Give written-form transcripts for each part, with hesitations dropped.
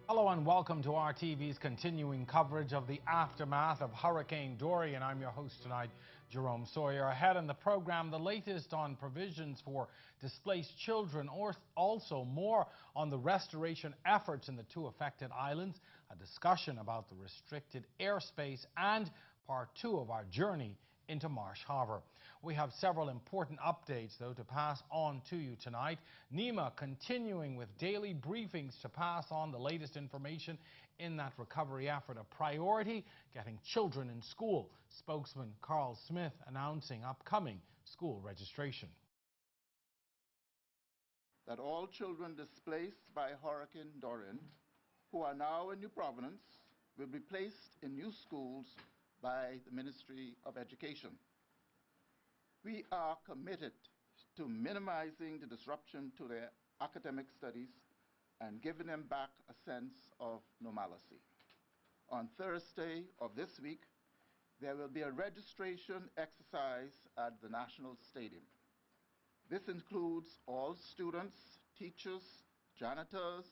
Hello and welcome to RTV's continuing coverage of the aftermath of Hurricane Dorian. I'm your host tonight, Jerome Sawyer. Ahead in the program, the latest on provisions for displaced children, or also more on the restoration efforts in the two affected islands, a discussion about the restricted airspace, and part two of our journey into Marsh Harbour. We have several important updates, though, to pass on to you tonight. NEMA continuing with daily briefings to pass on the latest information in that recovery effort. A priority, getting children in school. Spokesman Carl Smith announcing upcoming school registration. That all children displaced by Hurricane Dorian who are now in New Providence will be placed in new schools by the Ministry of Education. We are committed to minimizing the disruption to their academic studies and giving them back a sense of normalcy. On Thursday of this week, there will be a registration exercise at the National Stadium. This includes all students, teachers, janitors,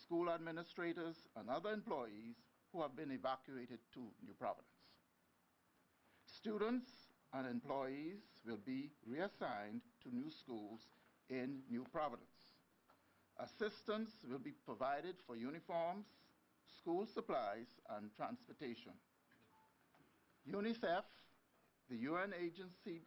school administrators, and other employees who have been evacuated to New Providence. Students and employees will be reassigned to new schools in New Providence. Assistance will be provided for uniforms, school supplies, and transportation. UNICEF, the UN agency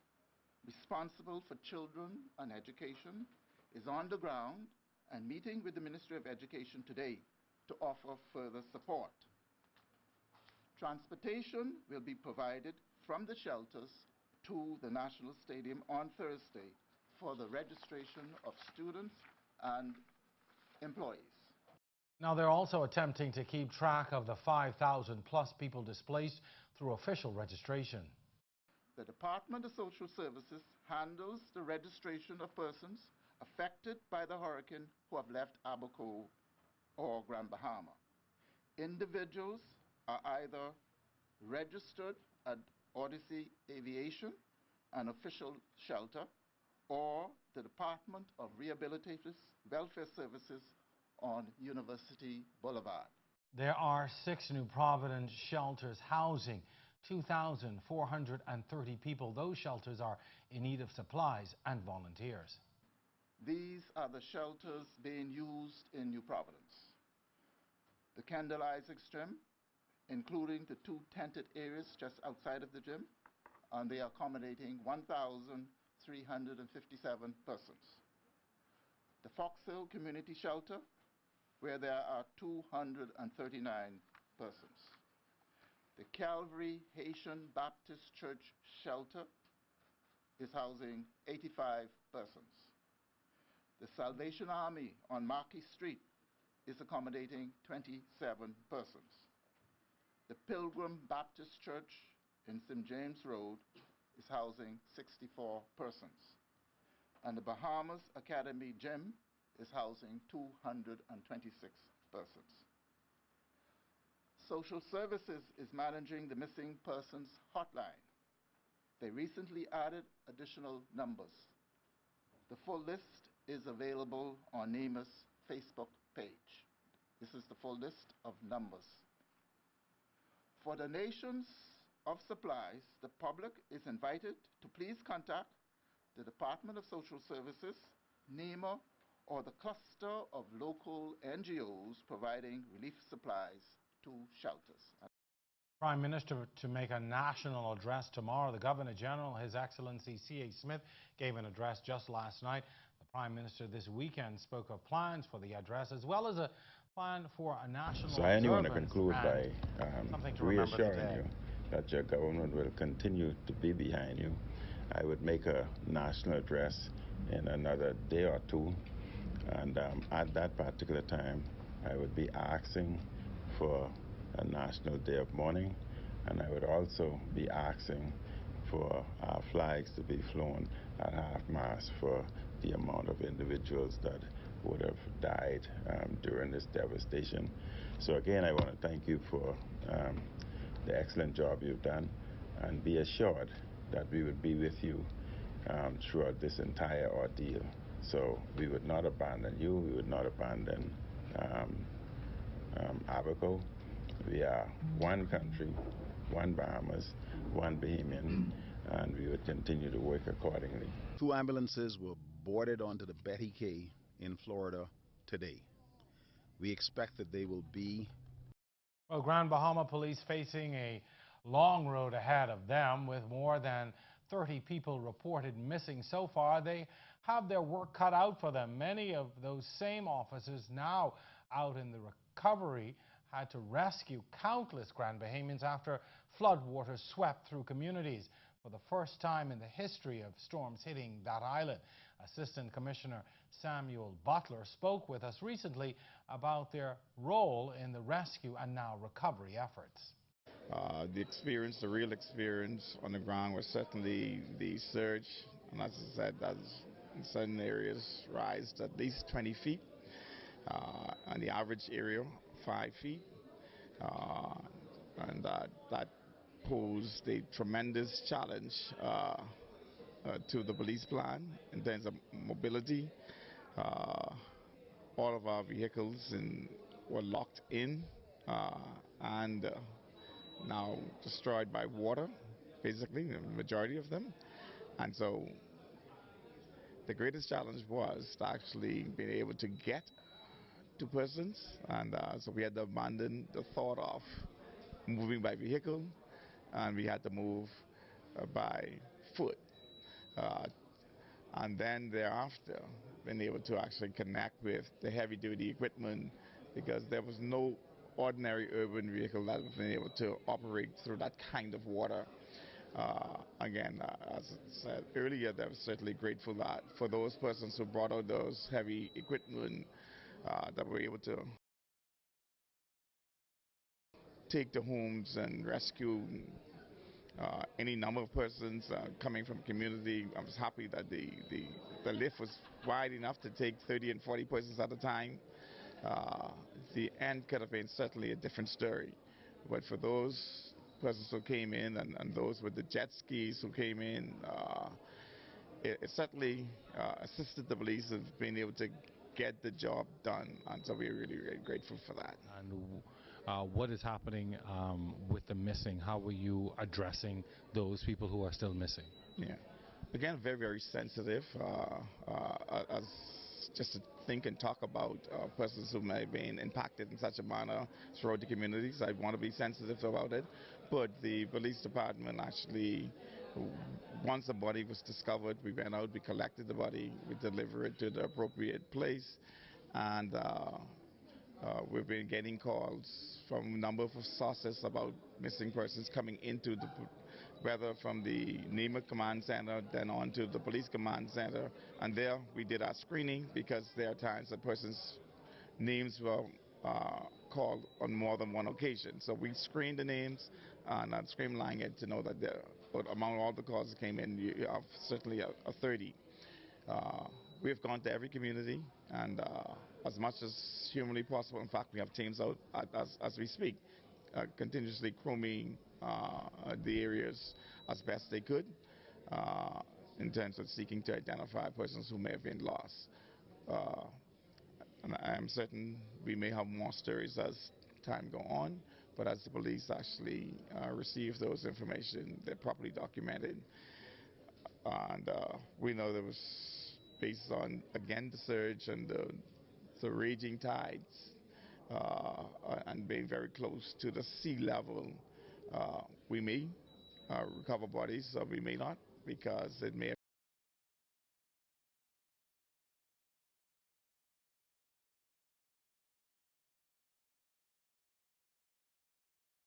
responsible for children and education, is on the ground and meeting with the Ministry of Education today to offer further support. Transportation will be provided from the shelters to the National Stadium on Thursday for the registration of students and employees. Now, they're also attempting to keep track of the 5,000 plus people displaced through official registration. The Department of Social Services handles the registration of persons affected by the hurricane who have left Abaco or Grand Bahama. Individuals are either registered at Odyssey Aviation, an official shelter, or the Department of Rehabilitative Welfare Services on University Boulevard. There are 6 New Providence shelters housing 2,430 people. Those shelters are in need of supplies and volunteers. These are the shelters being used in New Providence. The Kendall Isaacs Gym, including the 2 tented areas just outside of the gym, and they are accommodating 1,357 persons. The Fox Hill Community Shelter, where there are 239 persons. The Calvary Haitian Baptist Church Shelter is housing 85 persons. The Salvation Army on Marquis Street is accommodating 27 persons. The Pilgrim Baptist Church in St. James Road is housing 64 persons. And the Bahamas Academy Gym is housing 226 persons. Social Services is managing the missing persons hotline. They recently added additional numbers. The full list is available on NEMA's Facebook page. This is the full list of numbers. For donations of supplies, the public is invited to please contact the Department of Social Services, NEMA, or the cluster of local NGOs providing relief supplies to shelters. Prime Minister to make a national address tomorrow. The Governor General, His Excellency C.A. Smith, gave an address just last night. The Prime Minister this weekend spoke of plans for the address, as well as a plan for a national So I only want to observance conclude by reassuring you that your government will continue to be behind you. I would make a national address in another day or two, and at that particular time I would be asking for a national day of mourning, and I would also be asking for our flags to be flown at half-mast for the amount of individuals that would have died during this devastation. So again, I want to thank you for the excellent job you've done, and be assured that we would be with you throughout this entire ordeal. So we would not abandon you, we would not abandon Abaco. We are one country, one Bahamas, one Bahamian, and we would continue to work accordingly. 2 ambulances were boarded onto the Betty K in Florida today. We expect that they will be... Well, Grand Bahama Police facing a long road ahead of them with more than 30 people reported missing so far. They have their work cut out for them. Many of those same officers now out in the recovery had to rescue countless Grand Bahamians after floodwaters swept through communities for the first time in the history of storms hitting that island. Assistant Commissioner Samuel Butler spoke with us recently about their role in the rescue and now recovery efforts. The real experience on the ground was certainly the surge, and as I said, as in certain areas rised at least 20 feet, and the average area 5 feet, and that posed a tremendous challenge to the police plan in terms of mobility. All of our vehicles were locked in and now destroyed by water, basically, the majority of them. And so the greatest challenge was to actually being able to get to persons, and so we had to abandon the thought of moving by vehicle, and we had to move by foot. And then thereafter, being able to actually connect with the heavy-duty equipment, because there was no ordinary urban vehicle that was able to operate through that kind of water. Again, as I said earlier, I was certainly grateful that for those persons who brought out those heavy equipment that were able to take to homes and rescue any number of persons coming from community. I was happy that the lift was wide enough to take 30 and 40 persons at a time. The end could have been certainly a different story. But for those persons who came in and those with the jet skis who came in, it certainly assisted the police in being able to get the job done. And so we're really, really grateful for that. And what is happening with the missing? How are you addressing those people who are still missing? Yeah. Again, very, very sensitive. As just to think and talk about persons who may have been impacted in such a manner throughout the communities. I want to be sensitive about it. But the police department actually, once the body was discovered, we went out, we collected the body, we delivered it to the appropriate place, and we've been getting calls from a number of sources about missing persons coming into the, whether from the NEMA Command Center, then on to the Police Command Center. And there we did our screening, because there are times that persons' names were called on more than one occasion. So we screened the names and streamlined it to know that but among all the calls that came in, you have certainly a 30. We've gone to every community, and as much as humanly possible, in fact, we have teams out as we speak, continuously combing the areas as best they could in terms of seeking to identify persons who may have been lost. And I am certain we may have more stories as time go on, but as the police actually receive those information, they're properly documented. And we know there was, based on, again, the surge and the raging tides and being very close to the sea level, we may recover bodies, or we may not, because it may have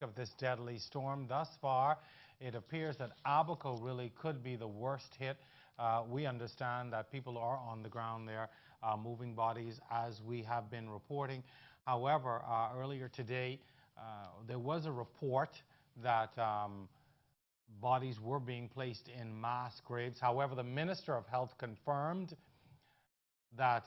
of this deadly storm thus far. It appears that Abaco really could be the worst hit. We understand that people are on the ground there moving bodies, as we have been reporting. However, earlier today there was a report that bodies were being placed in mass graves. However, the Minister of Health confirmed that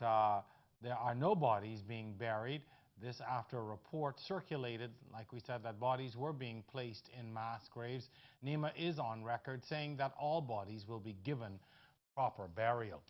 there are no bodies being buried. This after a report circulated, like we said, that bodies were being placed in mass graves. NEMA is on record saying that all bodies will be given proper burial.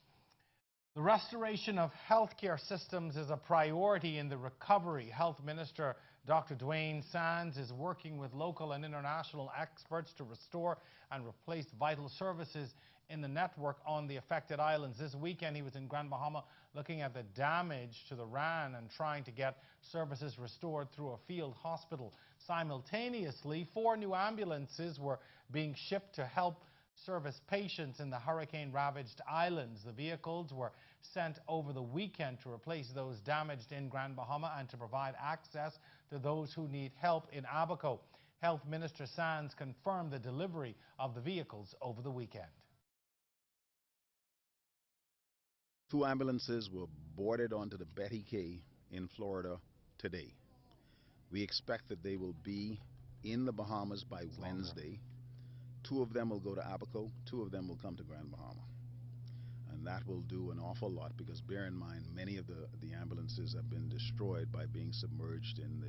The restoration of healthcare systems is a priority in the recovery. Health Minister Dr. Dwayne Sands is working with local and international experts to restore and replace vital services in the network on the affected islands. This weekend he was in Grand Bahama looking at the damage to the RAN and trying to get services restored through a field hospital. Simultaneously, 4 new ambulances were being shipped to help service patients in the hurricane-ravaged islands. The vehicles were sent over the weekend to replace those damaged in Grand Bahama and to provide access to those who need help in Abaco. Health Minister Sands confirmed the delivery of the vehicles over the weekend. 2 ambulances were boarded onto the Betty K in Florida today. We expect that they will be in the Bahamas by Wednesday. 2 of them will go to Abaco, 2 of them will come to Grand Bahama. And that will do an awful lot because bear in mind many of the ambulances have been destroyed by being submerged in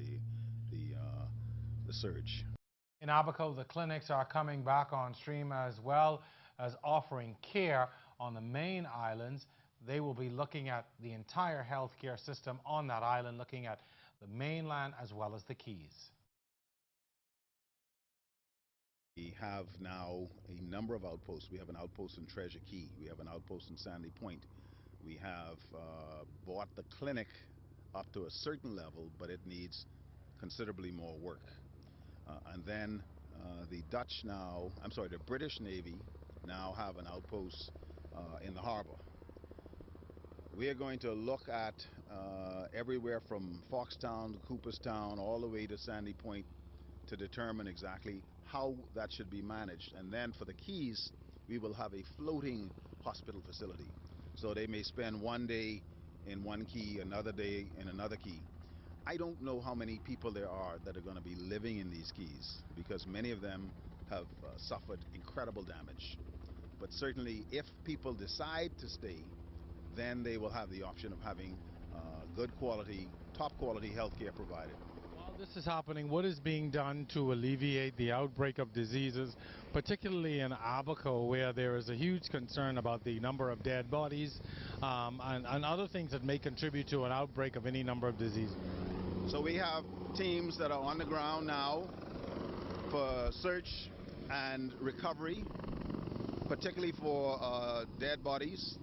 the surge. In Abaco, the clinics are coming back on stream as well as offering care on the main islands. They will be looking at the entire healthcare system on that island, looking at the mainland as well as the Keys. We have now a number of outposts. We have an outpost in Treasure Key. We have an outpost in Sandy Point. We have brought the clinic up to a certain level, but it needs considerably more work. And then the British Navy now have an outpost in the harbor. We are going to look at everywhere from Foxtown to Cooperstown all the way to Sandy Point to determine exactly how that should be managed. And then for the Keys, we will have a floating hospital facility. So they may spend one day in one key, another day in another key. I don't know how many people there are that are going to be living in these keys because many of them have suffered incredible damage. But certainly if people decide to stay, then they will have the option of having good quality, top quality health care provided. While this is happening, what is being done to alleviate the outbreak of diseases, particularly in Abaco, where there is a huge concern about the number of dead bodies and other things that may contribute to an outbreak of any number of diseases? So we have teams that are on the ground now for search and recovery, particularly for dead bodies.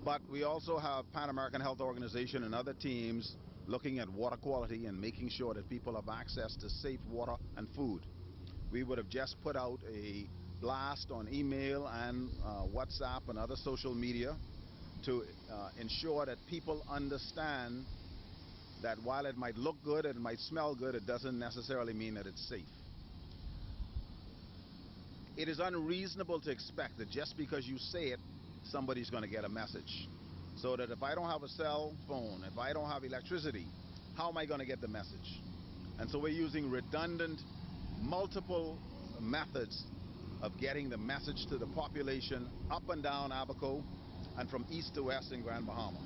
But we also have Pan American Health Organization and other teams looking at water quality and making sure that people have access to safe water and food. We would have just put out a blast on email and WhatsApp and other social media to ensure that people understand that while it might look good and it might smell good, it doesn't necessarily mean that it's safe. It is unreasonable to expect that just because you say it, somebody's going to get a message. So that if I don't have a cell phone, if I don't have electricity, how am I going to get the message? And so we're using redundant, multiple methods of getting the message to the population up and down Abaco and from east to west in Grand Bahama.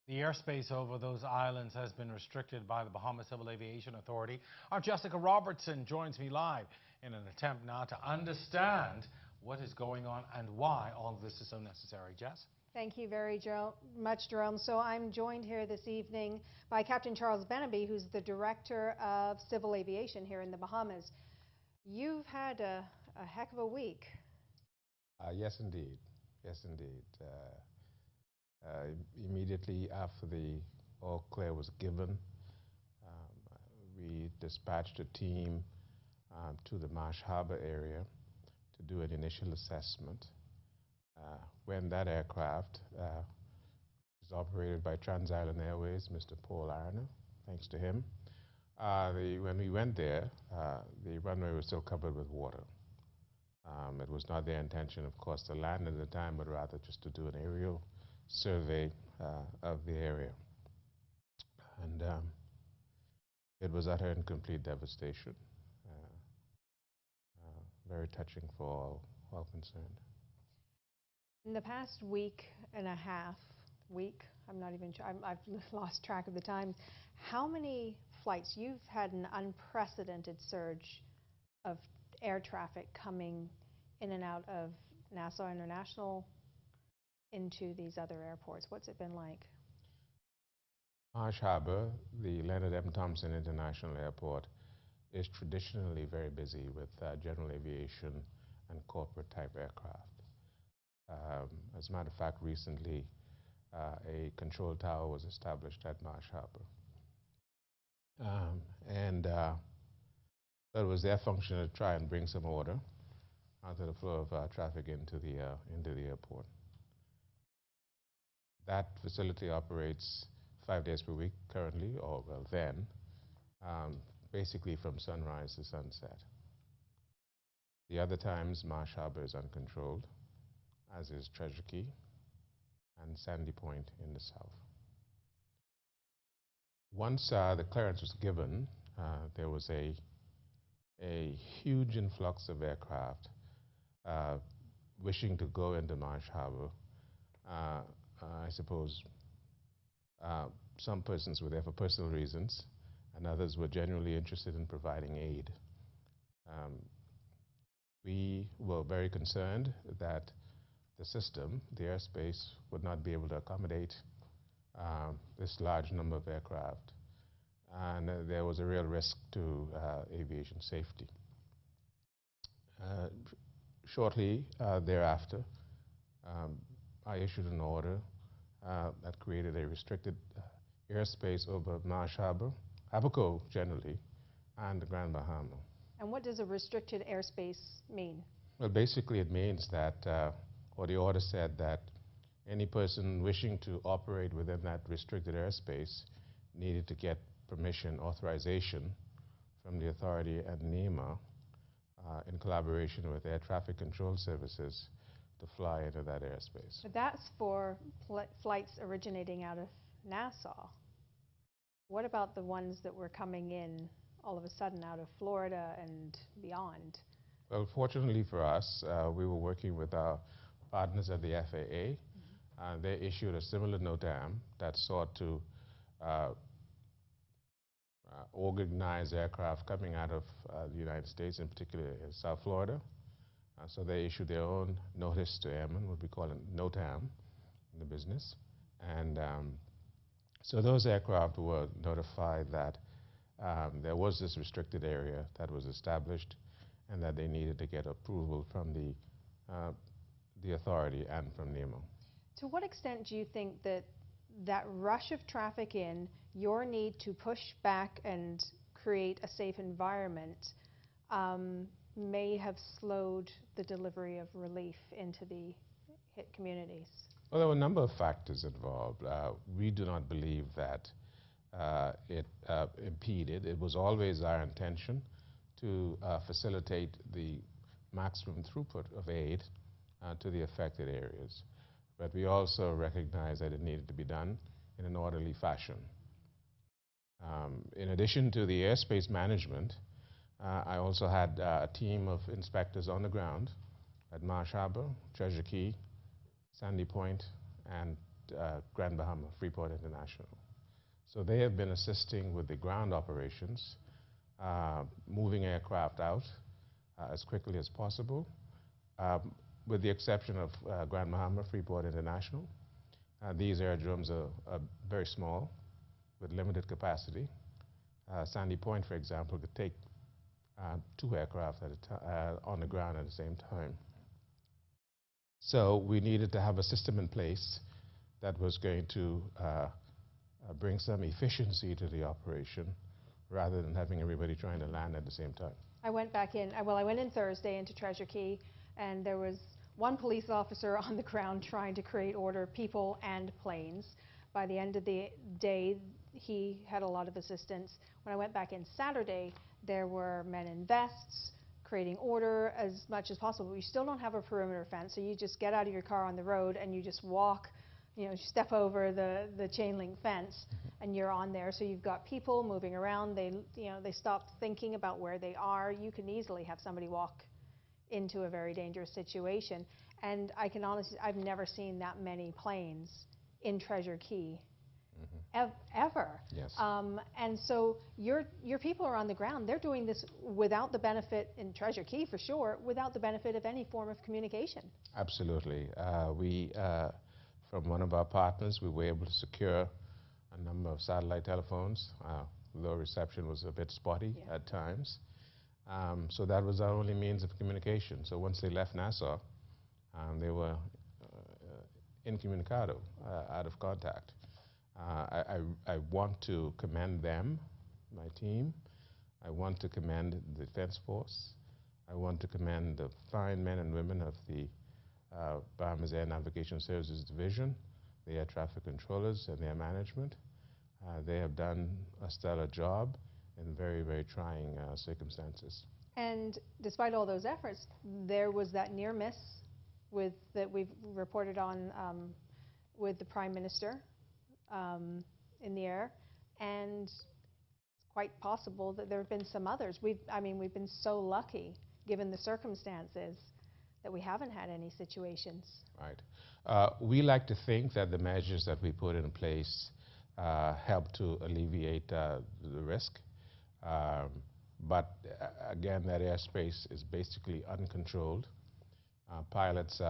The airspace over those islands has been restricted by the Bahama Civil Aviation Authority. Our Jessica Robertson joins me live in an attempt now to understand what is going on and why all of this is so necessary. Jess? Thank you very much, Jerome. So I'm joined here this evening by Captain Charles Benaby, who's the Director of Civil Aviation here in the Bahamas. You've had a heck of a week. Yes, indeed. Yes, indeed. Immediately after the all clear was given, we dispatched a team to the Marsh Harbor area to do an initial assessment. When that aircraft is operated by Trans Island Airways, Mr. Paul Arner, thanks to him, when we went there, the runway was still covered with water. It was not their intention, of course, to land at the time, but rather just to do an aerial survey of the area. And it was utter and complete devastation. Very touching for all concerned. In the past week and a half, I'm not even sure, I've lost track of the time. How many flights? You've had an unprecedented surge of air traffic coming in and out of Nassau International into these other airports? What's it been like? Marsh Harbor, the Leonard M. Thompson International Airport, is traditionally very busy with general aviation and corporate type aircraft. As a matter of fact, recently a control tower was established at Marsh Harbor. It was their function to try and bring some order onto the flow of traffic into the airport. That facility operates 5 days per week currently, or well then, basically from sunrise to sunset. The other times, Marsh Harbor is uncontrolled, as is Treasure Key and Sandy Point in the south. Once the clearance was given, there was a huge influx of aircraft wishing to go into Marsh Harbor. I suppose some persons were there for personal reasons, and others were genuinely interested in providing aid. We were very concerned that the system, the airspace, would not be able to accommodate this large number of aircraft, and there was a real risk to aviation safety. Shortly thereafter, I issued an order that created a restricted airspace over Marsh Harbor, Abaco generally, and the Grand Bahama. And what does a restricted airspace mean? Well, basically it means that, or the order said that any person wishing to operate within that restricted airspace needed to get permission, authorization from the authority and NEMA in collaboration with air traffic control services to fly into that airspace. But that's for flights originating out of Nassau. What about the ones that were coming in all of a sudden out of Florida and beyond? Well, fortunately for us, we were working with our partners at the FAA. They issued a similar NOTAM that sought to organize aircraft coming out of the United States, in particular South Florida. So they issued their own notice to airmen, what we call a NOTAM in the business. And so those aircraft were notified that there was this restricted area that was established and that they needed to get approval from the authority and from NEMA. To what extent do you think that that rush of traffic in, your need to push back and create a safe environment, may have slowed the delivery of relief into the hit communities? Well, there were a number of factors involved. We do not believe that it impeded. It was always our intention to facilitate the maximum throughput of aid to the affected areas. But we also recognize that it needed to be done in an orderly fashion. In addition to the airspace management, I also had a team of inspectors on the ground at Marsh Harbor, Treasure Key, Sandy Point, and Grand Bahama, Freeport International. So they have been assisting with the ground operations, moving aircraft out as quickly as possible, with the exception of Grand Bahama, Freeport International. These aerodromes are very small, with limited capacity. Sandy Point, for example, could take 2 aircraft on the ground at the same time. So we needed to have a system in place that was going to bring some efficiency to the operation rather than having everybody trying to land at the same time. I went back in, I went in Thursday into Treasure Key, and there was one police officer on the ground trying to create order, people and planes. By the end of the day, he had a lot of assistance. When I went back in Saturday, there were men in vests creating order as much as possible. You still don't have a perimeter fence, so you just get out of your car on the road and you just walk, you step over the chain link fence and you're on there. So you've got people moving around. They stop thinking about where they are. You can easily have somebody walk into a very dangerous situation. And I can honestly, I've never seen that many planes in Treasure Key. Ever. Yes. And so your people are on the ground. They're doing this without the benefit, in Treasure Key for sure, without the benefit of any form of communication. Absolutely. from one of our partners. We were able to secure a number of satellite telephones, though reception was a bit spotty at times. So that was our only means of communication. So once they left Nassau, they were incommunicado, out of contact. I want to commend them, my team. I want to commend the Defense Force. I want to commend the fine men and women of the Bahamas Air Navigation Services Division, the air traffic controllers and their management. They have done a stellar job in very, very trying circumstances. And despite all those efforts, there was that near miss that we've reported on with the Prime Minister in the air, and it's quite possible that there have been some others. We've been so lucky, given the circumstances, that we haven't had any situations. Right. We like to think that the measures that we put in place help to alleviate the risk. But again, that airspace is basically uncontrolled. Pilots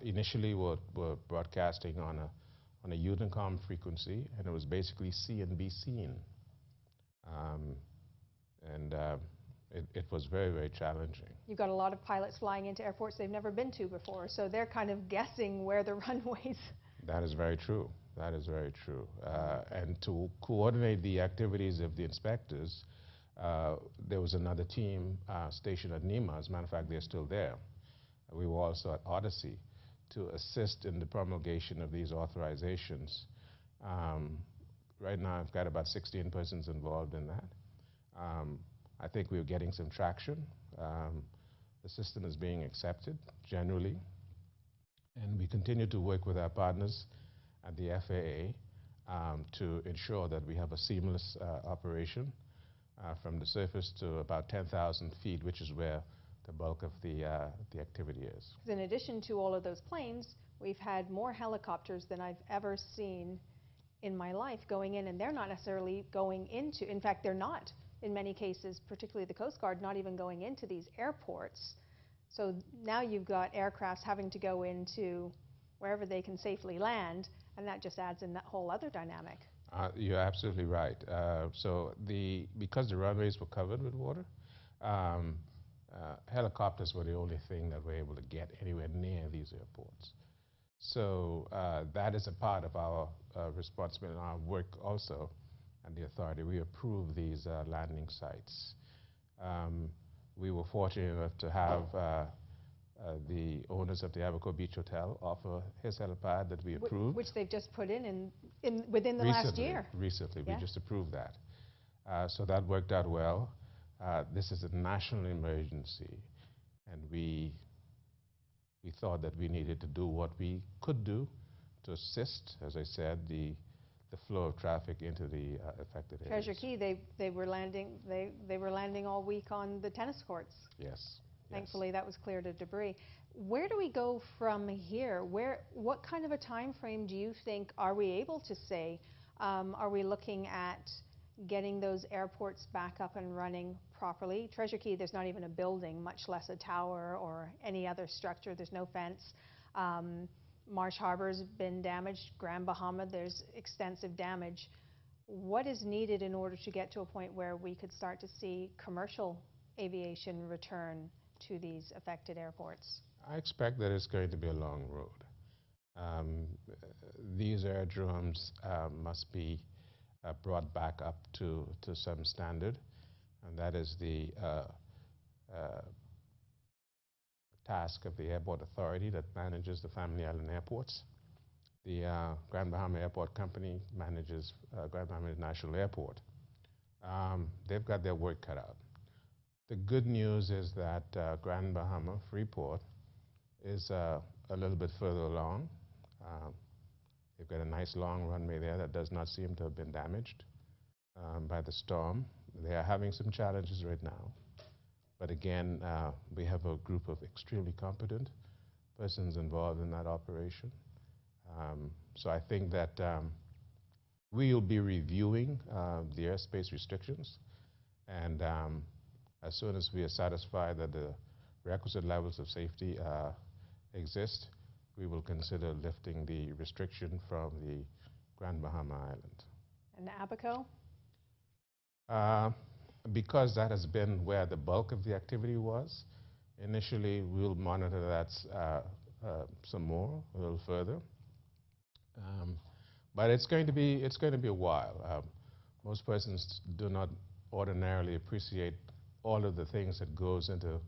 initially were broadcasting on a Unicom frequency, and it was basically see and be seen. It was very, very challenging. You've got a lot of pilots flying into airports they've never been to before, so they're kind of guessing where the runways. That is very true. That is very true. And to coordinate the activities of the inspectors, there was another team stationed at NEMA. As a matter of fact, they're still there. We were also at Odyssey to assist in the promulgation of these authorizations. Right now, I've got about 16 persons involved in that. I think we're getting some traction. The system is being accepted generally, and we continue to work with our partners at the FAA to ensure that we have a seamless operation from the surface to about 10,000 feet, which is where the bulk of the activity is. In addition to all of those planes, we've had more helicopters than I've ever seen in my life going in, and they're not necessarily going into, in fact, they're not, in many cases, particularly the Coast Guard, not even going into these airports. So now you've got aircrafts having to go into wherever they can safely land, and that just adds in that whole other dynamic. You're absolutely right. Because the runways were covered with water, helicopters were the only thing that were able to get anywhere near these airports. So that is a part of our responsibility and our work also, and the authority. We approve these landing sites. We were fortunate enough to have the owners of the Abaco Beach Hotel offer his helipad that we approved. Which they've just put in within the last year. Recently, we just approved that. So that worked out well. This is a national emergency, and we thought that we needed to do what we could do to assist, as I said, the flow of traffic into the affected areas. Treasure Key, they were landing all week on the tennis courts. Yes. Thankfully, that was cleared of debris. Where do we go from here? What kind of a time frame do you think are we able to say? Are we looking at getting those airports back up and running properly? Treasure Key, there's not even a building, much less a tower or any other structure. There's no fence. Marsh Harbor's been damaged. Grand Bahama, there's extensive damage. What is needed in order to get to a point where we could start to see commercial aviation return to these affected airports? I expect that it's going to be a long road. These aerodromes must be brought back up to some standard, and that is the task of the airport authority that manages the Family Island airports. The Grand Bahama Airport Company manages Grand Bahama International Airport. They've got their work cut out. The good news is that Grand Bahama Freeport is a little bit further along. They've got a nice long runway there that does not seem to have been damaged by the storm. They are having some challenges right now. But again, we have a group of extremely competent persons involved in that operation. So I think that we will be reviewing the airspace restrictions, and as soon as we are satisfied that the requisite levels of safety exist, we will consider lifting the restriction from the Grand Bahama Island. And Abaco? Because that has been where the bulk of the activity was, initially we'll monitor that some more, a little further. But it's going to be a while. Most persons do not ordinarily appreciate all of the things that goes into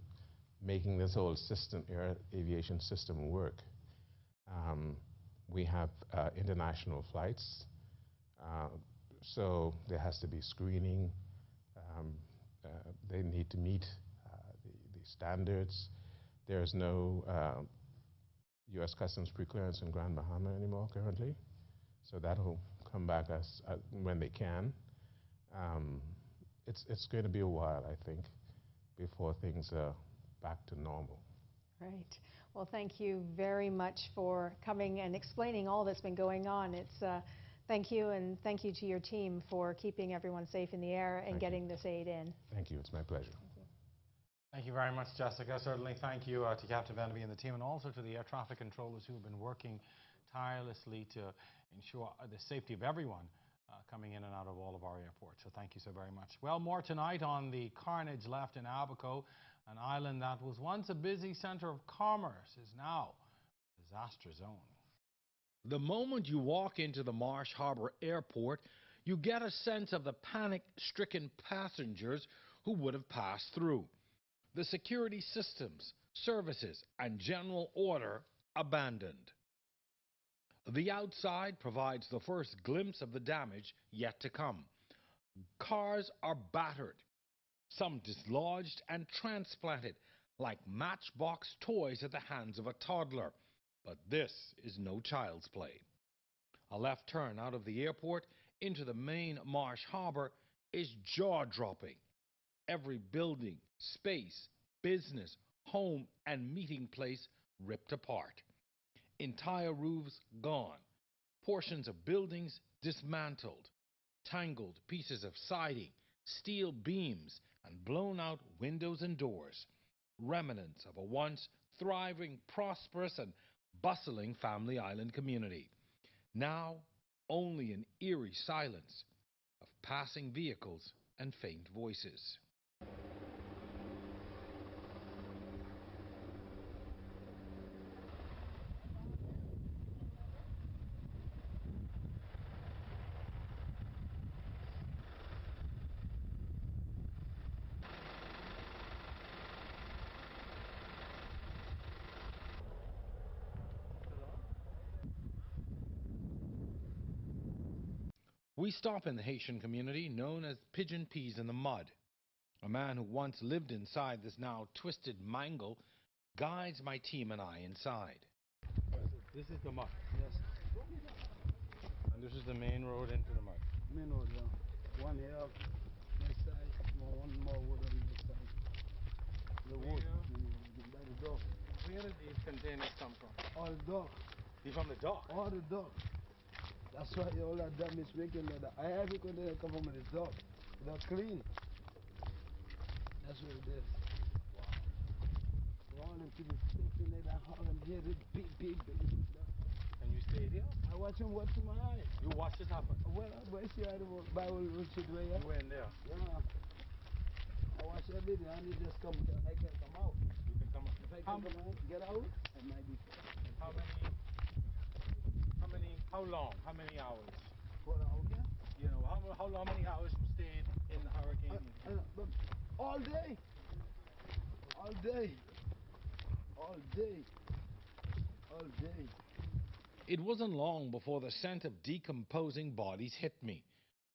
making this whole system, air aviation system, work. We have international flights, so there has to be screening. They need to meet the standards. There's no U.S. Customs preclearance in Grand Bahama anymore currently, so that'll come back when they can. It's going to be a while, I think, before things are back to normal. Right. Well, thank you very much for coming and explaining all that's been going on. Thank you, and thank you to your team for keeping everyone safe in the air and getting this aid in. Thank you. It's my pleasure. Thank you very much, Jessica. Certainly thank you to Captain Beneby and the team, and also to the air traffic controllers who have been working tirelessly to ensure the safety of everyone coming in and out of all of our airports. So thank you so very much. Well, more tonight on the carnage left in Abaco, an island that was once a busy center of commerce is now a disaster zone. The moment you walk into the Marsh Harbor Airport, you get a sense of the panic-stricken passengers who would have passed through. The security systems, services, and general order abandoned. The outside provides the first glimpse of the damage yet to come. Cars are battered, some dislodged and transplanted like matchbox toys at the hands of a toddler. But this is no child's play. A left turn out of the airport into the main Marsh Harbor is jaw-dropping. Every building, space, business, home, and meeting place ripped apart. Entire roofs gone. Portions of buildings dismantled. Tangled pieces of siding, steel beams, and blown-out windows and doors. Remnants of a once thriving, prosperous, and bustling family island community. Now, only an eerie silence of passing vehicles and faint voices. We stop in the Haitian community known as Pigeon Peas in the Mud. A man who once lived inside this now twisted mangle guides my team and I inside. This is the mud. Yes. And this is the main road into the mud. Main road, yeah. One here, this side, one more wood on this side. The wood, by the dock. Where did these containers come from? All the dock. They're from the dock? All the dock. That's why all that damage making that. Every container come from the dock. They're clean. That's what it is. Wow. All them people sticking in that hall and here, this big. And you stayed here? I watch him watch my eye. You watched this happen? Well, I see how the Bible shit where you went there? Yeah. I watch everything and it just come, I can come out. You can come out. If I can come out, get out, I might be. How long? How many hours? For okay? You know, how many hours you stayed in the hurricane? All day. All day. All day. All day. It wasn't long before the scent of decomposing bodies hit me.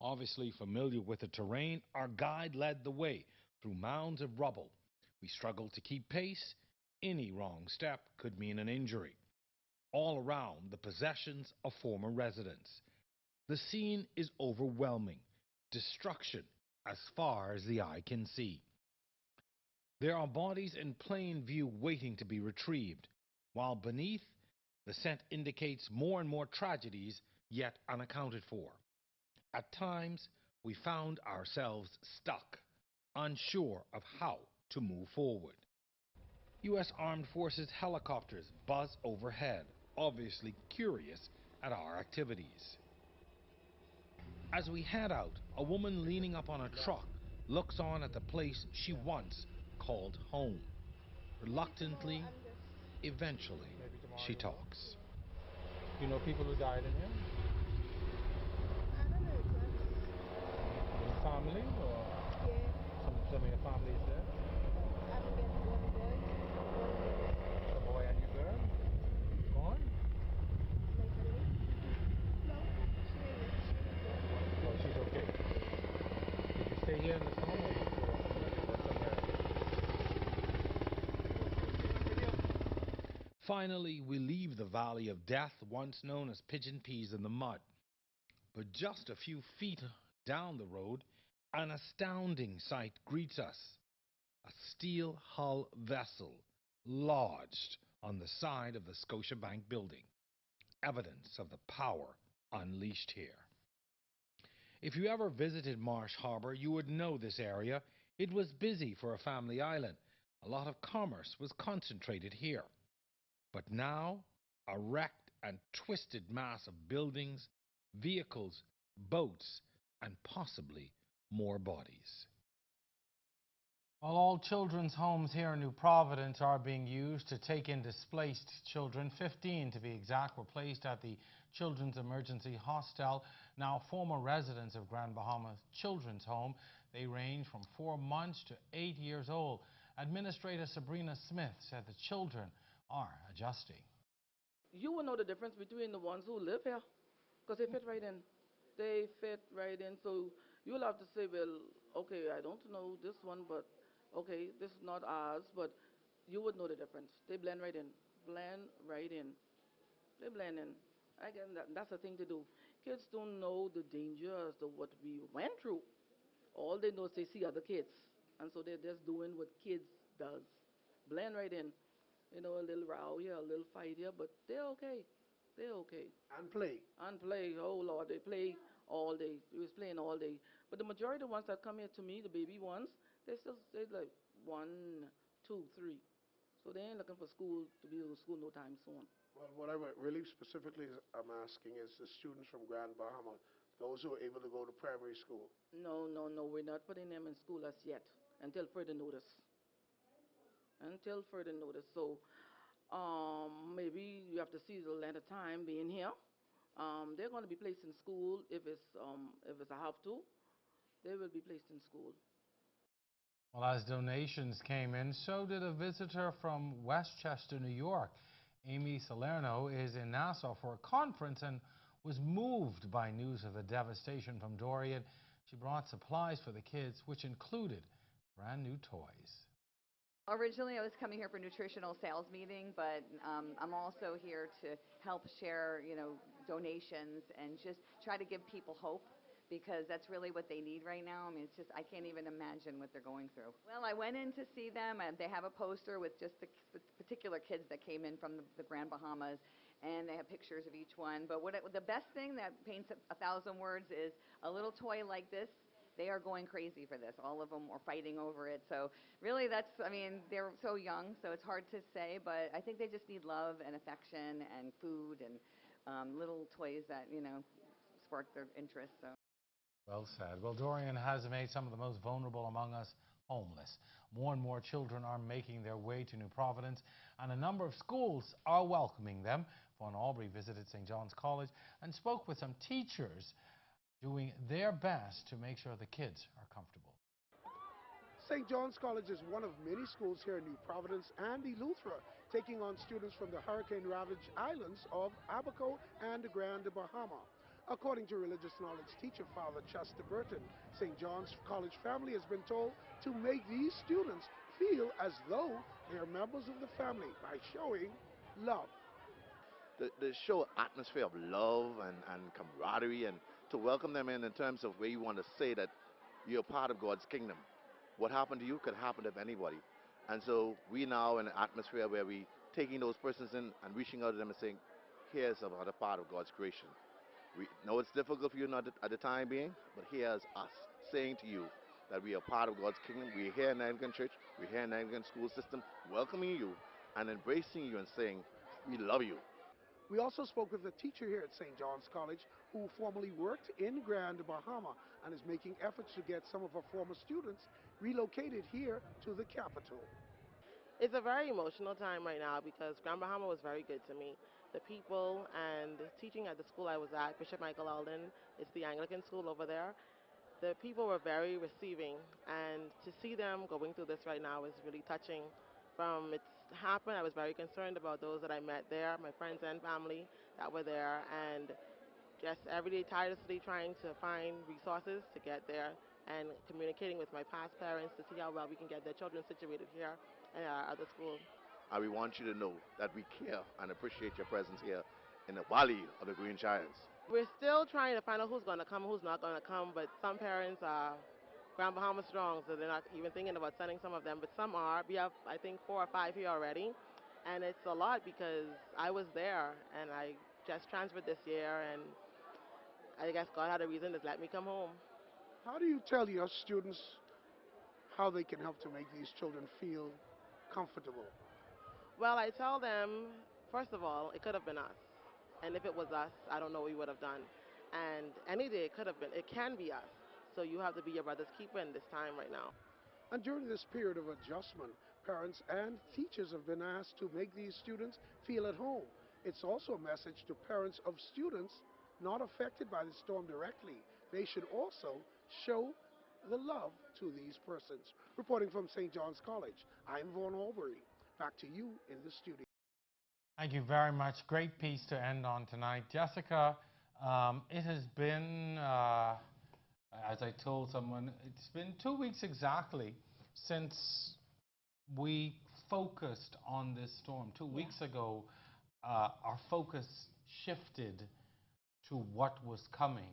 Obviously familiar with the terrain, our guide led the way through mounds of rubble. We struggled to keep pace. Any wrong step could mean an injury. All around, the possessions of former residents. The scene is overwhelming. Destruction as far as the eye can see. There are bodies in plain view waiting to be retrieved, while beneath, the scent indicates more and more tragedies yet unaccounted for. At times, we found ourselves stuck, unsure of how to move forward. U.S. Armed Forces helicopters buzz overhead. obviously curious at our activities. As we head out, a woman leaning up on a truck looks on at the place she once called home. Reluctantly, eventually, she talks. You know people who died in here? I don't know it was. From your family or Yeah. some of your family is there? I'm against one boy. The boy and your girl? Gone? Like a little. No, Oh, she's okay. Did you stay here in the town or did you go somewhere else? Finally, we leave the valley of death, once known as Pigeon Peas in the Mud. But just a few feet down the road, an astounding sight greets us. A steel hull vessel lodged on the side of the Scotiabank building. Evidence of the power unleashed here. If you ever visited Marsh Harbour, you would know this area. It was busy for a family island. A lot of commerce was concentrated here. But now, a wrecked and twisted mass of buildings, vehicles, boats, and possibly more bodies. Well, all children's homes here in New Providence are being used to take in displaced children. 15 to be exact were placed at the Children's Emergency Hostel, now former residents of Grand Bahama Children's Home. They range from 4 months to 8 years old. Administrator Sabrina Smith said the children are adjusting. You will know the difference between the ones who live here, because they fit right in. They fit right in. So you'll have to say, well, okay, I don't know this one, but okay, this is not ours, but you would know the difference. They blend right in. Blend right in. They blend in. Again, that's the thing to do. Kids don't know the danger as to what we went through. All they know is they see other kids. And so they're just doing what kids does. Blend right in. You know, a little row here, a little fight here, but they're okay. They're okay. And play. And play, oh Lord, they play all day. They was playing all day. But the majority of the ones that come here to me, the baby ones, they still stay like 1, 2, 3. So they ain't looking for school to be in school no time soon. Well, what I really specifically am asking is the students from Grand Bahama, those who are able to go to primary school. No, no, no, we're not putting them in school as yet until further notice. Until further notice. So maybe you have to see the length of time being here. They're going to be placed in school if it's a have to. They will be placed in school. Well, as donations came in, so did a visitor from Westchester, New York. Amy Salerno is in Nassau for a conference and was moved by news of the devastation from Dorian. She brought supplies for the kids, which included brand new toys. Originally, I was coming here for a nutritional sales meeting, but I'm also here to help share, donations and just try to give people hope, because that's really what they need right now. I mean, I can't even imagine what they're going through. Well, I went in to see them, and they have a poster with just the particular kids that came in from the Grand Bahamas, and they have pictures of each one. But the best thing that paints 1,000 words is a little toy like this. They are going crazy for this. All of them are fighting over it. So really they're so young, so it's hard to say, but I think they just need love and affection and food and little toys that, spark their interest. So. Well said. Well, Dorian has made some of the most vulnerable among us homeless. More and more children are making their way to New Providence, and a number of schools are welcoming them. Fawn Aubrey visited St. John's College and spoke with some teachers doing their best to make sure the kids are comfortable. St. John's College is one of many schools here in New Providence and Eleuthera, taking on students from the hurricane-ravaged islands of Abaco and the Grand Bahama. According to religious knowledge teacher Father Chester Burton, St. John's College family has been told to make these students feel as though they are members of the family by showing love. The show atmosphere of love and camaraderie, and to welcome them in terms of where you want to say that you're part of God's kingdom. What happened to you could happen to anybody. And so we now in an atmosphere where we taking those persons in and reaching out to them and saying, here's another part of God's creation. We know it's difficult for you not at the time being, but here's us saying to you that we are part of God's kingdom. We're here in Anglican Church, we're here in Anglican school system, welcoming you and embracing you and saying, we love you. We also spoke with a teacher here at St. John's College who formerly worked in Grand Bahama and is making efforts to get some of her former students relocated here to the capital. It's a very emotional time right now because Grand Bahama was very good to me. The people and teaching at the school I was at, Bishop Michael Alden, it's the Anglican school over there. The people were very receiving, and to see them going through this right now is really touching. From it's happened, I was very concerned about those that I met there, my friends and family that were there, and just every day tirelessly trying to find resources to get there and communicating with my past parents to see how well we can get their children situated here and our other schools. And we want you to know that we care and appreciate your presence here in the Valley of the Green Giants. We're still trying to find out who's going to come, who's not going to come, but some parents are Grand Bahama strong, so they're not even thinking about sending some of them, but some are. We have, I think, 4 or 5 here already, and it's a lot because I was there, and I just transferred this year, and I guess God had a reason to let me come home. How do you tell your students how they can help to make these children feel comfortable? Well, I tell them, first of all, it could have been us. And if it was us, I don't know what we would have done. And any day it could have been, it can be us. So you have to be your brother's keeper in this time right now. And during this period of adjustment, parents and teachers have been asked to make these students feel at home. It's also a message to parents of students not affected by the storm directly. They should also show the love to these persons. Reporting from St. John's College, I'm Vaughn Albury. Back to you in the studio. Thank you very much. Great piece to end on tonight. Jessica, it has been, as I told someone, it's been 2 weeks exactly since we focused on this storm. 2 weeks ago, our focus shifted to what was coming,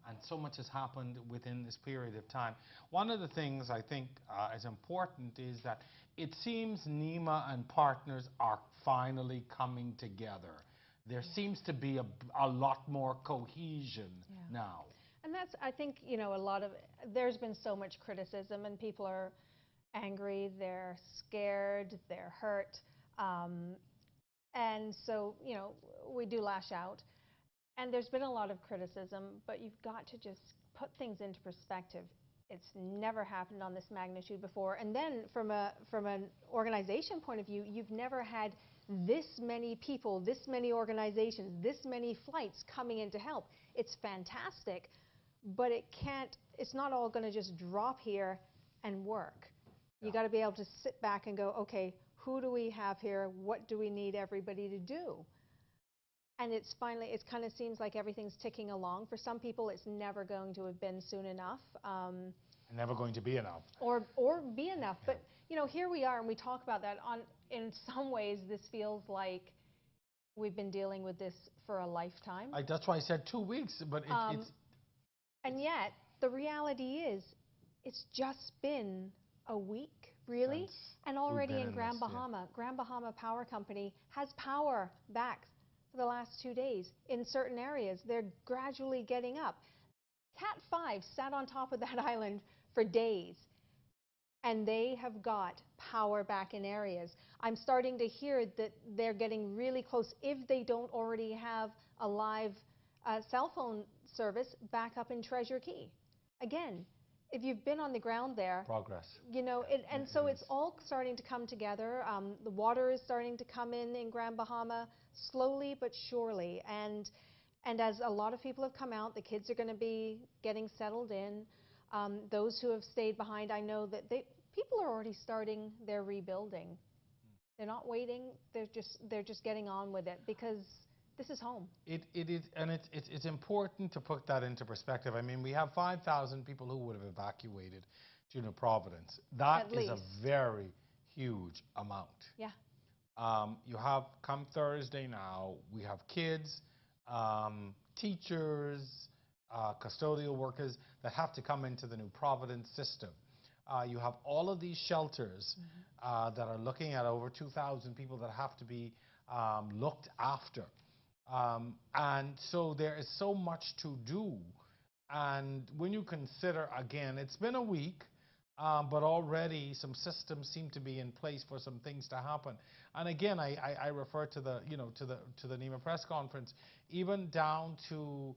and so much has happened within this period of time. One of the things I think is important is that it seems NEMA and partners are finally coming together. There seems to be a lot more cohesion now. And that's, I think, you know, there's been so much criticism and people are angry, they're scared, they're hurt. And so, you know, we do lash out. And there's been a lot of criticism, but you've got to just put things into perspective. It's never happened on this magnitude before. And then from an organization point of view, you've never had this many people, this many organizations, this many flights coming in to help. It's fantastic, but it's not all going to just drop here and work. You got to be able to sit back and go, okay, who do we have here? What do we need everybody to do? And it kind of seems like everything's ticking along. For some people, it's never going to have been soon enough. Never going to be enough. Or be enough. Yeah. But, you know, here we are, and we talk about that. In some ways, this feels like we've been dealing with this for a lifetime. That's why I said 2 weeks, but it's... And yet, the reality is, it's just been a week, really. And already in Grand Bahama, Grand Bahama Power Company has power back for the last 2 days. In certain areas, they're gradually getting up. Cat 5 sat on top of that island for days, and they have got power back in areas. I'm starting to hear that they're getting really close, if they don't already have a live cell phone service back up in Treasure Key. Again, if you've been on the ground there, progress. You know, and so it's all starting to come together. The water is starting to come in Grand Bahama, slowly but surely. And as a lot of people have come out, the kids are going to be getting settled in. Those who have stayed behind, I know that people are already starting their rebuilding. They're not waiting. They're just getting on with it because this is home. It is, and it's important to put that into perspective. I mean, we have 5,000 people who would have evacuated to New Providence. That is a very huge amount. Yeah. You have, come Thursday now, we have kids, teachers, custodial workers that have to come into the New Providence system. You have all of these shelters that are looking at over 2,000 people that have to be looked after. And so there is so much to do. And when you consider, again, it's been a week, but already some systems seem to be in place for some things to happen. And again, I refer to the, to the NEMA press conference, even down to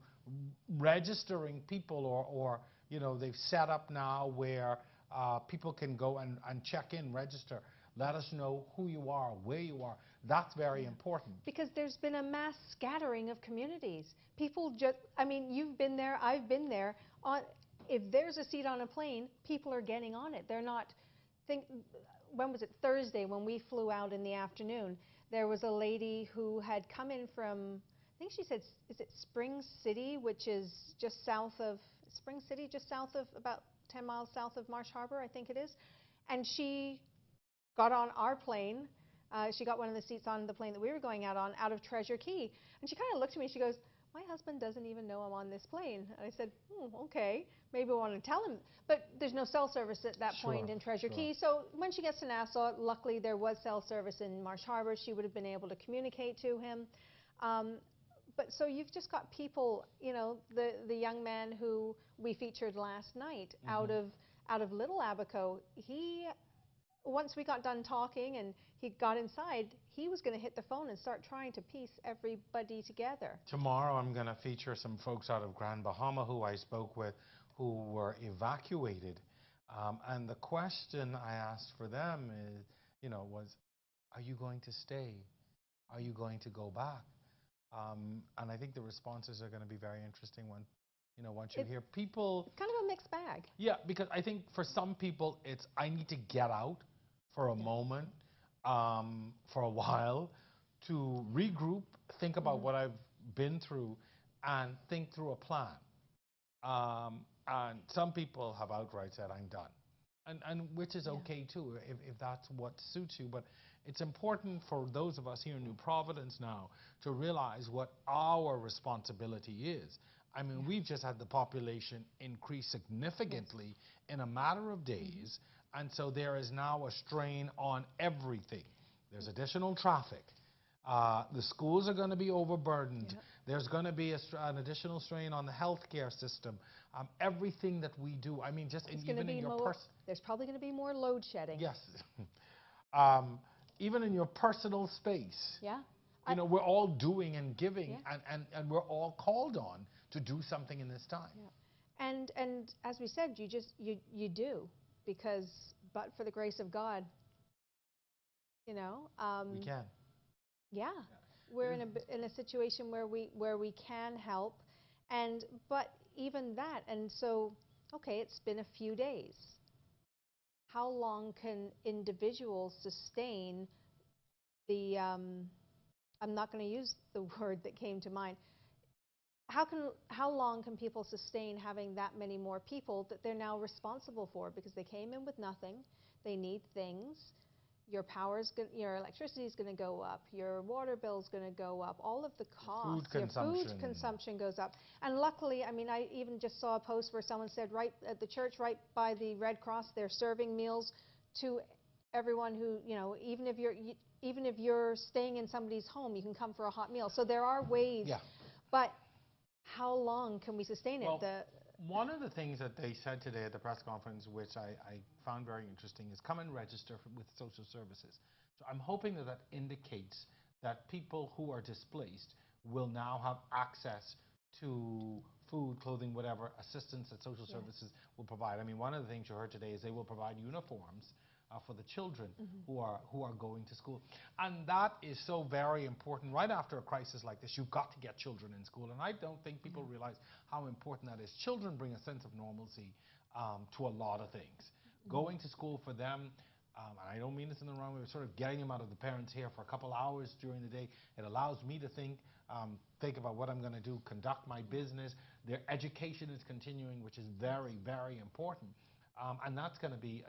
registering people, or they've set up now where people can go and check in, register. Let us know who you are, where you are. That's very important. Because there's been a mass scattering of communities. People just, I mean, you've been there, I've been there. If there's a seat on a plane, people are getting on it. They're not, when was it, Thursday, when we flew out in the afternoon, there was a lady who had come in from, I think she said, is it Spring City, which is just south of, about 10 miles south of Marsh Harbor, I think it is. And she got on our plane. She got one of the seats on the plane that we were going out on, out of Treasure Key. And she kind of looked at me, she goes, my husband doesn't even know I'm on this plane. And I said, okay, maybe we want to tell him. But there's no cell service at that point in Treasure Key. So when she gets to Nassau, luckily there was cell service in Marsh Harbor. She would have been able to communicate to him. But so you've just got people, the young man who we featured last night out of Little Abaco, once we got done talking and he got inside, he was going to hit the phone and start trying to piece everybody together. Tomorrow I'm going to feature some folks out of Grand Bahama who I spoke with, who were evacuated. And the question I asked for them is, was, are you going to stay? Are you going to go back? And I think the responses are going to be very interesting when, once you hear people. It's kind of a mixed bag. Yeah, because I think for some people it's, I need to get out for a moment, for a while, to regroup, think about what I've been through, and think through a plan. And some people have outright said, I'm done. And which is okay too, if that's what suits you. But it's important for those of us here in New Providence now to realize what our responsibility is. I mean, we've just had the population increase significantly in a matter of days, and so there is now a strain on everything. There's additional traffic. The schools are going to be overburdened. There's going to be an additional strain on the healthcare system. Everything that we do, I mean, just even in your there's probably going to be more load shedding. Yes. Even in your personal space. Yeah. We're all doing and giving, and we're all called on to do something in this time. Yeah. And as we said, you do, because but for the grace of God, we can. Yeah. We're in a situation where we can help, but even that, and so okay, it's been a few days. How long can individuals sustain the I'm not going to use the word that came to mind. How long can people sustain having that many more people that they're now responsible for, because they came in with nothing, they need things, your electricity is going to go up, your water bill is going to go up, all of the costs, your food consumption goes up. And luckily, I mean, I even just saw a post where someone said right at the church, right by the Red Cross, they're serving meals to everyone who, even if you're staying in somebody's home, you can come for a hot meal. So there are ways, but how long can we sustain it? One of the things that they said today at the press conference, which I found very interesting, is come and register with social services. So I'm hoping that that indicates that people who are displaced will now have access to food, clothing, whatever assistance that social services will provide. I mean, one of the things you heard today is they will provide uniforms for the children who are going to school. And that is so very important. Right after a crisis like this, you've got to get children in school. And I don't think people realize how important that is. Children bring a sense of normalcy to a lot of things. Going to school for them, and I don't mean this in the wrong way, sort of getting them out of the parents' hair for a couple hours during the day. It allows me to think about what I'm going to do, conduct my business. Their education is continuing, which is very, very important. And that's going to be,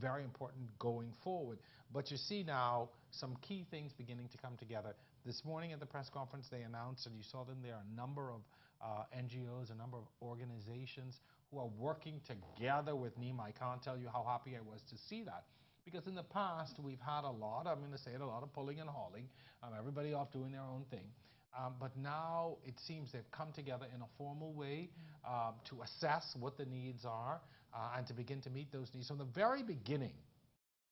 very important going forward. But you see now some key things beginning to come together. This morning at the press conference they announced, and you saw them there, a number of NGOs, a number of organizations who are working together with NEMA. I can't tell you how happy I was to see that. Because in the past we've had a lot, I'm going to say it, a lot of pulling and hauling, everybody off doing their own thing. But now it seems they've come together in a formal way to assess what the needs are and to begin to meet those needs. From the very beginning,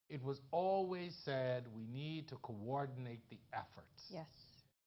it was always said we need to coordinate the efforts. Yes.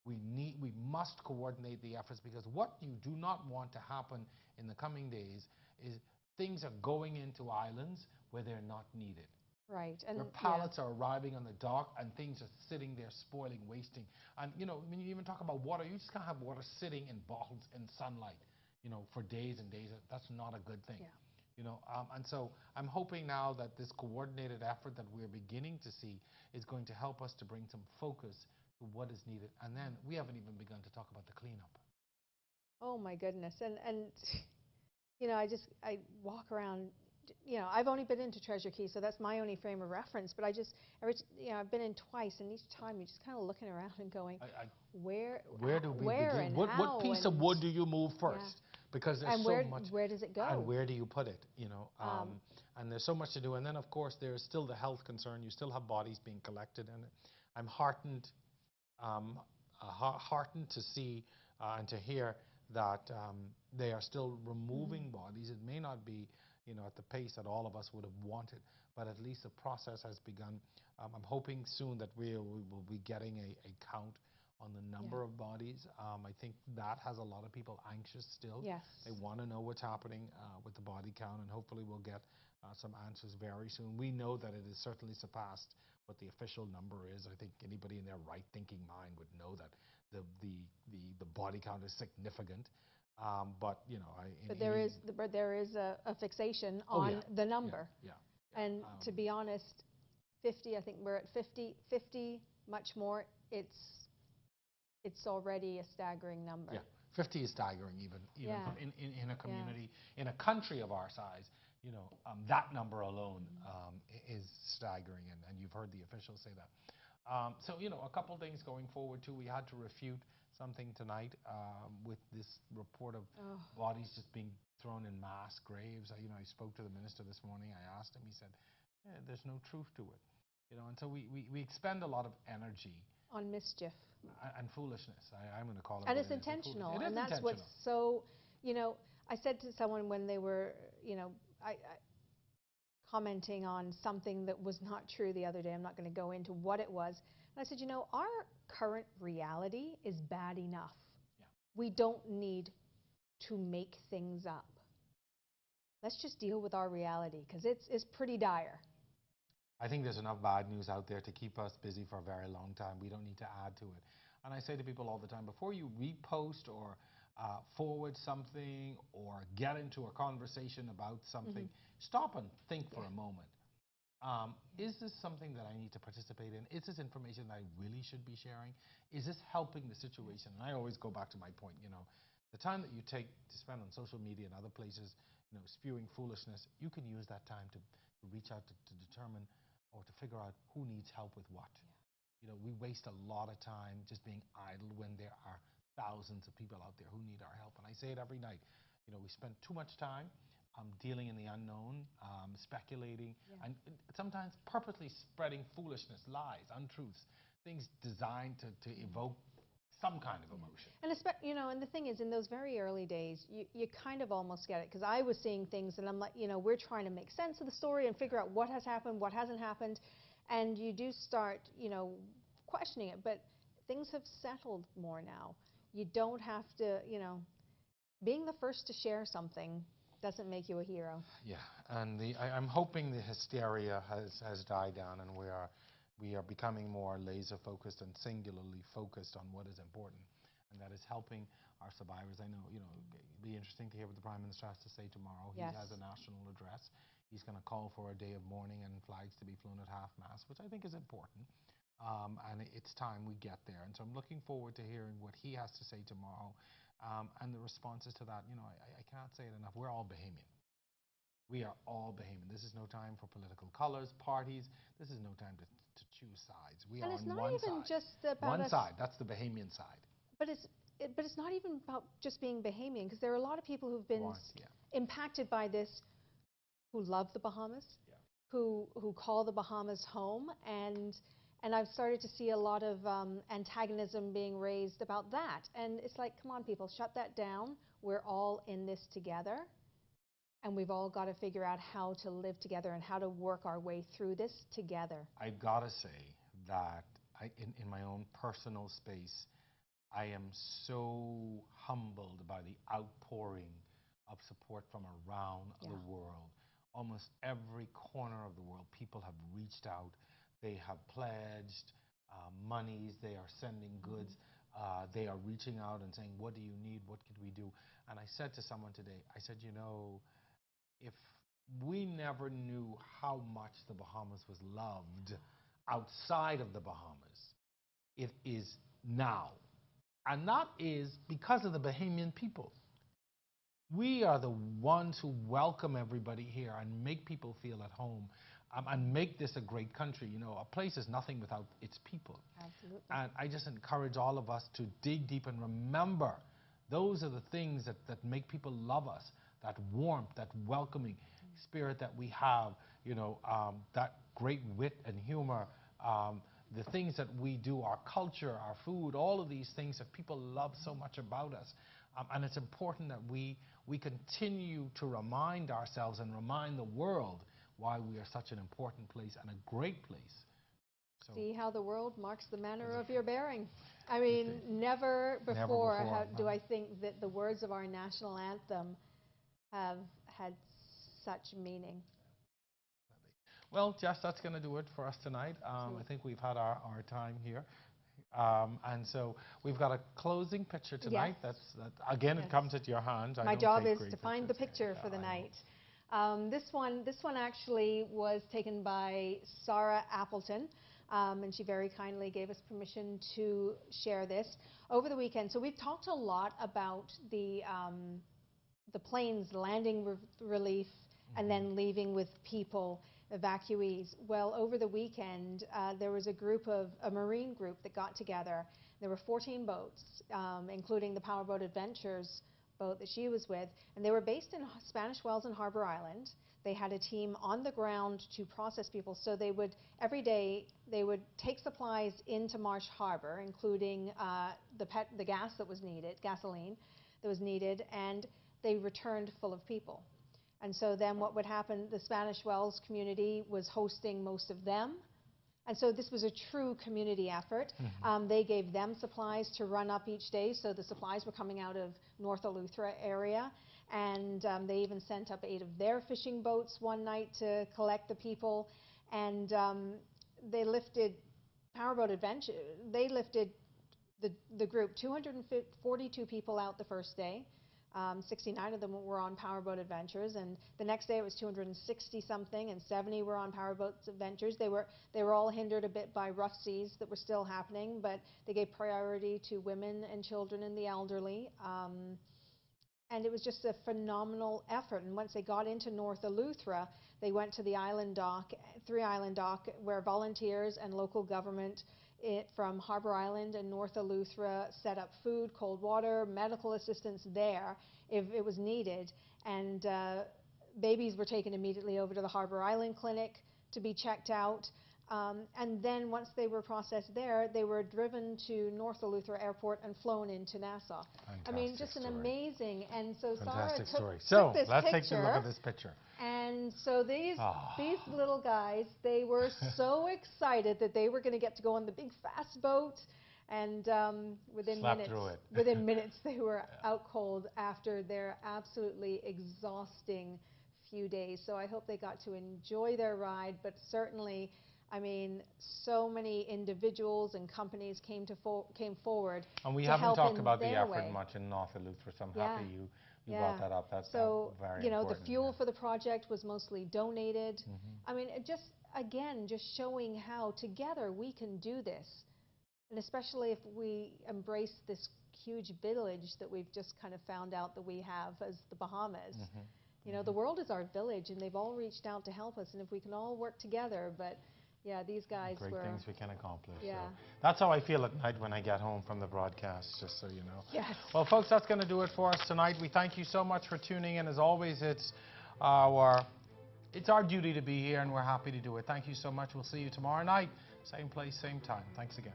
We must coordinate the efforts, because what you do not want to happen in the coming days is things are going into islands where they're not needed. Right. And where pallets are arriving on the dock and things are sitting there spoiling, wasting. And you know, when you even talk about water, you just can't have water sitting in bottles in sunlight, you know, for days and days. That's not a good thing. Yeah. You know, and so I'm hoping now that this coordinated effort that we're beginning to see is going to help us to bring some focus to what is needed. And then we haven't even begun to talk about the cleanup. Oh my goodness. And you know, I walk around, you know, I've only been into Treasure Key, so that's my only frame of reference, but I've been in twice, and each time you're just kind of looking around and going, where do we begin? What piece of wood do you move first? Yeah. Because there's so much. Where does it go? And where do you put it? You know, and there's so much to do. And then, of course, there's still the health concern. You still have bodies being collected, and I'm heartened to see and to hear that they are still removing bodies. It may not be, you know, at the pace that all of us would have wanted, but at least the process has begun. I'm hoping soon that we will be getting a count on the number of bodies. I think that has a lot of people anxious still. Yes. They want to know what's happening with the body count, and hopefully we'll get some answers very soon. We know that it has certainly surpassed what the official number is. I think anybody in their right thinking mind would know that the body count is significant. But you know, there is a fixation on the number. And to be honest, 50. I think we're at 50. 50, much more. It's already a staggering number. Yeah, 50 is staggering even in a community, in a country of our size. You know, that number alone is staggering, and you've heard the officials say that. So, you know, a couple things going forward too. We had to refute something tonight with this report of bodies just being thrown in mass graves. You know, I spoke to the minister this morning. I asked him. He said, "There's no truth to it." You know, and so we expend a lot of energy on mischief and foolishness. I'm going to call it. And it's intentional, and that's what's so. You know, I said to someone when they were, you know, I commenting on something that was not true the other day. I'm not going to go into what it was. And I said, you know, our current reality is bad enough. Yeah. We don't need to make things up. Let's just deal with our reality, because it's pretty dire. I think there's enough bad news out there to keep us busy for a very long time. We don't need to add to it. And I say to people all the time, before you repost or forward something or get into a conversation about something, stop and think for a moment. Is this something that I need to participate in? Is this information that I really should be sharing? Is this helping the situation? And I always go back to my point, you know, the time that you take to spend on social media and other places, you know, spewing foolishness, you can use that time to reach out to determine or to figure out who needs help with what. You know, we waste a lot of time just being idle when there are thousands of people out there who need our help. And I say it every night. You know, we spend too much time dealing in the unknown, speculating, and sometimes purposely spreading foolishness, lies, untruths, things designed to evoke some kind of emotion. And you know, and the thing is, in those very early days, you kind of almost get it, because I was seeing things, and I'm like, you know, we're trying to make sense of the story and figure out what has happened, what hasn't happened, and you do start, you know, questioning it. But things have settled more now. You don't have to, you know, being the first to share something doesn't make you a hero. Yeah, and I'm hoping the hysteria has died down, and we are becoming more laser focused and singularly focused on what is important, and that is helping our survivors. I know, you know, it'll be interesting to hear what the Prime Minister has to say tomorrow. Yes. He has a national address. He's going to call for a day of mourning and flags to be flown at half-mast, which I think is important. And it's time we get there. And so I'm looking forward to hearing what he has to say tomorrow, and the responses to that. You know, I can't say it enough. We're all Bahamian. We are all Bahamian. This is no time for political colors, parties. This is no time to choose sides. We are on one side. And it's not even just about one side. That's the Bahamian side. But it's not even about just being Bahamian, because there are a lot of people who've been impacted by this, who love the Bahamas, who call the Bahamas home, and And I've started to see a lot of antagonism being raised about that. And it's like, come on, people, shut that down. We're all in this together. And we've all got to figure out how to live together and how to work our way through this together. I've got to say that in my own personal space, I am so humbled by the outpouring of support from around the world. Almost every corner of the world, people have reached out. They have pledged monies. They are sending goods. They are reaching out and saying, what do you need? What could we do? And I said to someone today, I said, you know, if we never knew how much the Bahamas was loved outside of the Bahamas, it is now. And that is because of the Bahamian people. We are the ones who welcome everybody here and make people feel at home and make this a great country. You know, a place is nothing without its people. Absolutely. And I just encourage all of us to dig deep and remember those are the things that make people love us, that warmth, that welcoming spirit that we have, you know, that great wit and humor, the things that we do, our culture, our food, all of these things that people love so much about us. And it's important that we continue to remind ourselves and remind the world why we are such an important place and a great place. So see how the world marks the manner of your bearing. I mean, never before do I think that the words of our national anthem have had such meaning. Well, Jess, that's going to do it for us tonight. I think we've had our time here. And so we've got a closing picture tonight. Yes. Again, it comes at your hand. My job is to find the picture for the night. This one actually was taken by Sarah Appleton, and she very kindly gave us permission to share this over the weekend. So we've talked a lot about the planes landing relief and then leaving with people, evacuees. Well, over the weekend, there was a marine group that got together. There were 14 boats, including the Powerboat Adventures boat that she was with, and they were based in Spanish Wells and Harbor Island. They had a team on the ground to process people, so they would, every day, they would take supplies into Marsh Harbor, including the gas that was needed, gasoline that was needed, and they returned full of people. And so then what would happen, the Spanish Wells community was hosting most of them. And so this was a true community effort. They gave them supplies to run up each day, so the supplies were coming out of North Eleuthera area. And they even sent up 8 of their fishing boats one night to collect the people. And they lifted, Powerboat Adventure, they lifted the group, 242 people out the first day. 69 of them were on Powerboat Adventures, and the next day it was 260 something, and 70 were on Powerboat Adventures. They were all hindered a bit by rough seas that were still happening, but they gave priority to women and children and the elderly. And it was just a phenomenal effort. And once they got into North Eleuthera, they went to the island dock, 3 Island Dock, where volunteers and local government from Harbor Island and North Eleuthera set up food, cold water, medical assistance there if it was needed. And babies were taken immediately over to the Harbor Island Clinic to be checked out. And then once they were processed there, they were driven to North Eleuthera Airport and flown into Nassau. Fantastic I mean, just an amazing. And so fantastic Sarah took so this let's picture, take a look at this picture. And so these little guys, they were so excited that they were going to get to go on the big fast boat. And within minutes, they were out cold after their absolutely exhausting few days. So I hope they got to enjoy their ride, but certainly, I mean, so many individuals and companies came forward. And we to haven't help talked in about the their effort way. much in North Eleuthera, so I'm happy you brought that up. That's so very you know, important. the fuel for the project was mostly donated. I mean, it just showing how together we can do this, and especially if we embrace this huge village that we've just kind of found out that we have as the Bahamas. You know, the world is our village, and they've all reached out to help us, and if we can all work together, but yeah, these guys great things we can accomplish. Yeah. So that's how I feel at night when I get home from the broadcast, just so you know. Yes. Well, folks, that's going to do it for us tonight. We thank you so much for tuning in. As always, it's our duty to be here, and we're happy to do it. Thank you so much. We'll see you tomorrow night, Same place, same time. Thanks again.